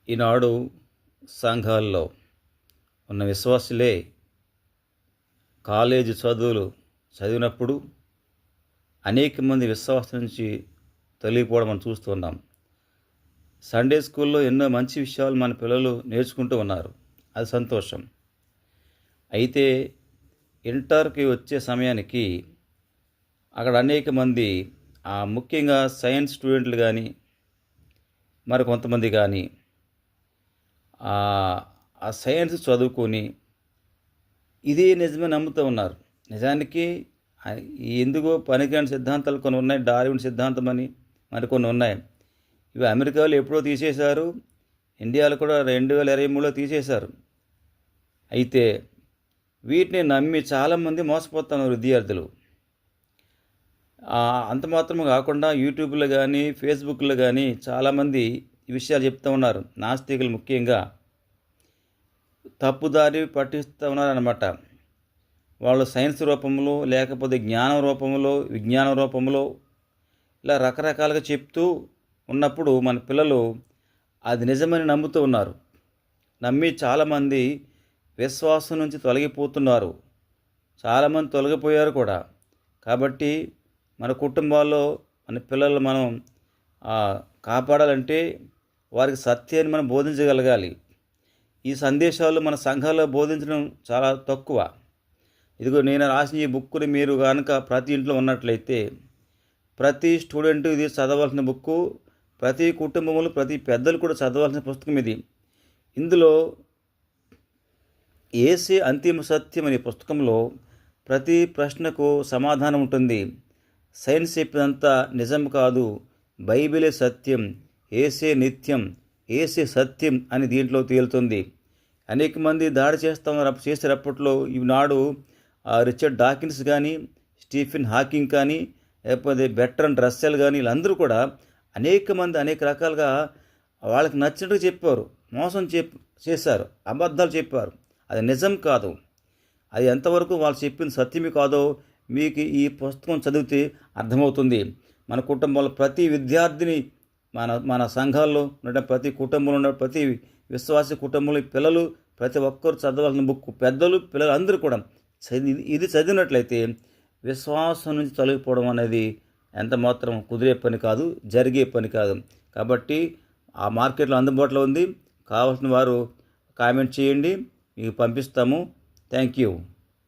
ఈనాడు సంఘాల్లో ఉన్న విశ్వాసులే కాలేజీ చదువులు చదివినప్పుడు అనేక మంది విశ్వాసం నుంచి తొలగిపోవడం మనం చూస్తున్నాం. సండే స్కూల్లో ఎన్నో మంచి విషయాలు మన పిల్లలు నేర్చుకుంటూ ఉన్నారు, అది సంతోషం. అయితే ఇంటర్కి వచ్చే సమయానికి అక్కడ అనేక మంది ముఖ్యంగా సైన్స్ స్టూడెంట్లు కానీ మరి కొంతమంది కానీ ఆ సైన్స్ చదువుకొని ఇదే నిజమే నమ్ముతూ ఉన్నారు. నిజానికి ఎందుకో పనికిరాని సిద్ధాంతాలు కొన్ని ఉన్నాయి, డార్విన్ సిద్ధాంతం అని మరికొన్ని ఉన్నాయి. ఇవి అమెరికాలో ఎప్పుడో తీసేశారు, ఇండియాలో కూడా 2023లో తీసేశారు. అయితే వీటిని నమ్మి చాలామంది మోసపోతున్నారు విద్యార్థులు. అంత మాత్రమే కాకుండా యూట్యూబ్లో కానీ ఫేస్బుక్లో కానీ చాలామంది ఈ విషయాలు చెప్తూ ఉన్నారు. నాస్తికులు ముఖ్యంగా తప్పుదారి పట్టిస్తూ ఉన్నారన్నమాట. వాళ్ళు సైన్స్ రూపంలో లేకపోతే జ్ఞానం రూపంలో విజ్ఞానం రూపంలో ఇలా రకరకాలుగా చెప్తూ ఉన్నప్పుడు మన పిల్లలు అది నిజమని నమ్ముతూ ఉన్నారు. నమ్మి చాలామంది విశ్వాసం నుంచి తొలగిపోతున్నారు, చాలామంది తొలగిపోయారు కూడా. కాబట్టి మన కుటుంబాల్లో మన పిల్లలు మనం కాపాడాలంటే వారికి సత్యాన్ని మనం బోధించగలగాలి. ఈ సందేశాలు మన సంఘాల్లో బోధించడం చాలా తక్కువ. ఇదిగో నేను రాసిన ఈ బుక్కుని మీరు కనుక ప్రతి ఇంట్లో ఉన్నట్లయితే ప్రతి స్టూడెంట్ ఇది చదవాల్సిన బుక్కు, ప్రతి కుటుంబంలో ప్రతి పెద్దలు కూడా చదవాల్సిన పుస్తకం ఇది. ఇందులో యేసే అంతిమ సత్యం అనే పుస్తకంలో ప్రతి ప్రశ్నకు సమాధానం ఉంటుంది. సైన్స్ చెప్పినంతా నిజం కాదు, బైబిలే సత్యం, యేసే నిత్యం, యేసే సత్యం అని దీంట్లో తేలుతుంది. అనేక మంది దాడి చేసేటప్పట్లో ఈనాడు రిచర్డ్ డాకిన్స్ కానీ స్టీఫెన్ హాకింగ్ కానీ లేకపోతే బెర్ట్రాండ్ రస్సెల్ కానీ వీళ్ళందరూ కూడా అనేక మంది అనేక రకాలుగా వాళ్ళకి నచ్చినట్టు చెప్పారు, మోసం చేశారు, అబద్ధాలు చెప్పారు. అది నిజం కాదు. అది ఎంతవరకు వాళ్ళు చెప్పిన సత్యమే కాదో మీకు ఈ పుస్తకం చదివితే అర్థమవుతుంది. మన కుటుంబంలో ప్రతి విద్యార్థిని మన సంఘాల్లో ఉన్న ప్రతి కుటుంబంలో ఉన్న ప్రతి విశ్వాస కుటుంబంలో పిల్లలు ప్రతి ఒక్కరు చదవాల్సిన బుక్, పెద్దలు పిల్లలు అందరూ కూడా ఇది చదివినట్లయితే విశ్వాసం నుంచి తొలగిపోవడం అనేది ఎంత మాత్రం కుదిరే పని కాదు, జరిగే పని కాదు. కాబట్టి ఆ మార్కెట్లో అందుబాటులో ఉంది. కావాల్సిన వారు కామెంట్ చేయండి, మీకు పంపిస్తాము. Thank you.